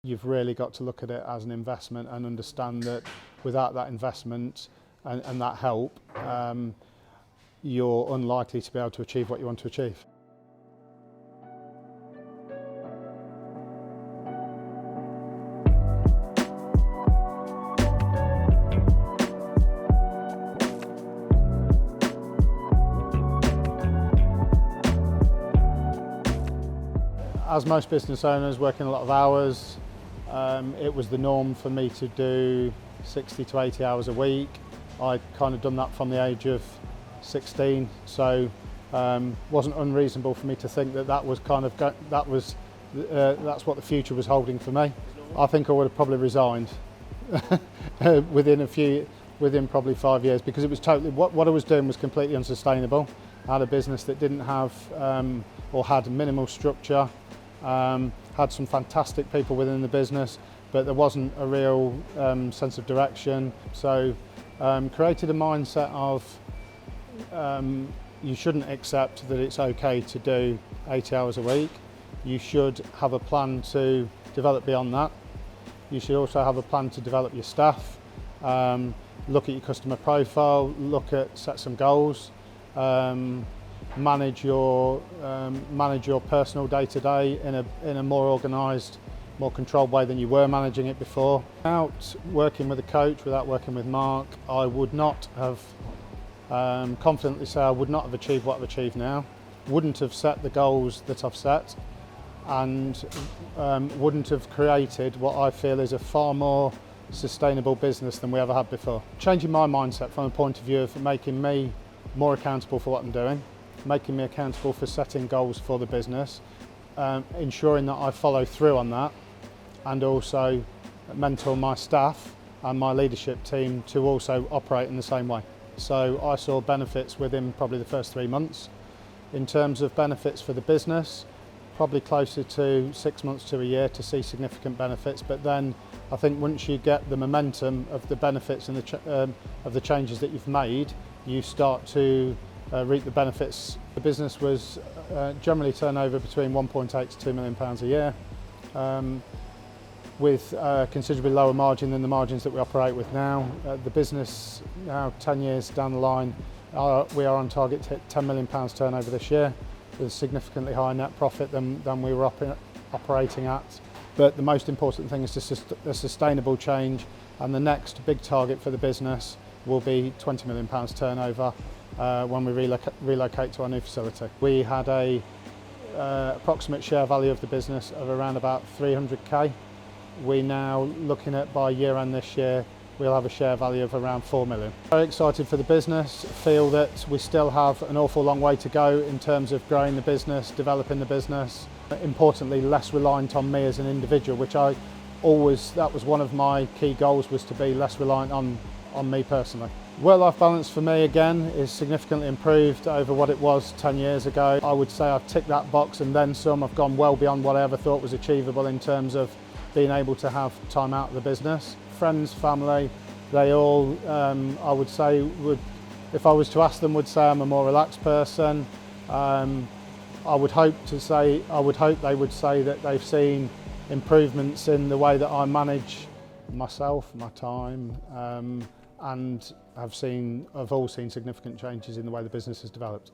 You've really got to look at it as an investment and understand that without that investment and that help, you're unlikely to be able to achieve what you want to achieve. As most business owners working a lot of hours, it was the norm for me to do 60 to 80 hours a week. I'd kind of done that from the age of 16, so wasn't unreasonable for me to think that that was kind of that's what the future was holding for me. I think I would have probably resigned within probably 5 years, because it was totally what I was doing was completely unsustainable. I had a business that didn't have or had minimal structure. Had some fantastic people within the business, but there wasn't a real sense of direction. So created a mindset of you shouldn't accept that it's okay to do 80 hours a week. You should have a plan to develop beyond that. You should also have a plan to develop your staff, look at your customer profile, set some goals, manage your personal day-to-day in a more organised, more controlled way than you were managing it before. Without working with a coach, without working with Mark, I would not have, confidently say I would not have achieved what I've achieved now, wouldn't have set the goals that I've set, and wouldn't have created what I feel is a far more sustainable business than we ever had before. Changing my mindset from a point of view of making me more accountable for what I'm doing, making me accountable for setting goals for the business, ensuring that I follow through on that, and also mentor my staff and my leadership team to also operate in the same way. So I saw benefits within probably the first 3 months. In terms of benefits for the business, probably closer to 6 months to a year to see significant benefits, but then I think once you get the momentum of the benefits and of the changes that you've made, you start to reap the benefits. The business was generally turnover between 1.8 to £2 million a year, with considerably lower margin than the margins that we operate with now. The business now 10 years down the line, we are on target to hit £10 million turnover this year, with a significantly higher net profit than we were operating at. But the most important thing is a sustainable change, and the next big target for the business will be £20 million turnover when we relocate to our new facility. We had a approximate share value of the business of around about 300k. We're now looking at, by year end this year, we'll have a share value of around 4 million. Very excited for the business, feel that we still have an awful long way to go in terms of growing the business, developing the business. Importantly, less reliant on me as an individual, which that was one of my key goals, was to be less reliant on me personally. Work-life balance for me again is significantly improved over what it was 10 years ago. I would say I've ticked that box and then some. I've gone well beyond what I ever thought was achievable in terms of being able to have time out of the business. Friends, family, they all, I would say, if I was to ask them, would say I'm a more relaxed person. I would hope they would say that they've seen improvements in the way that I manage myself, my time, and have all seen significant changes in the way the business has developed.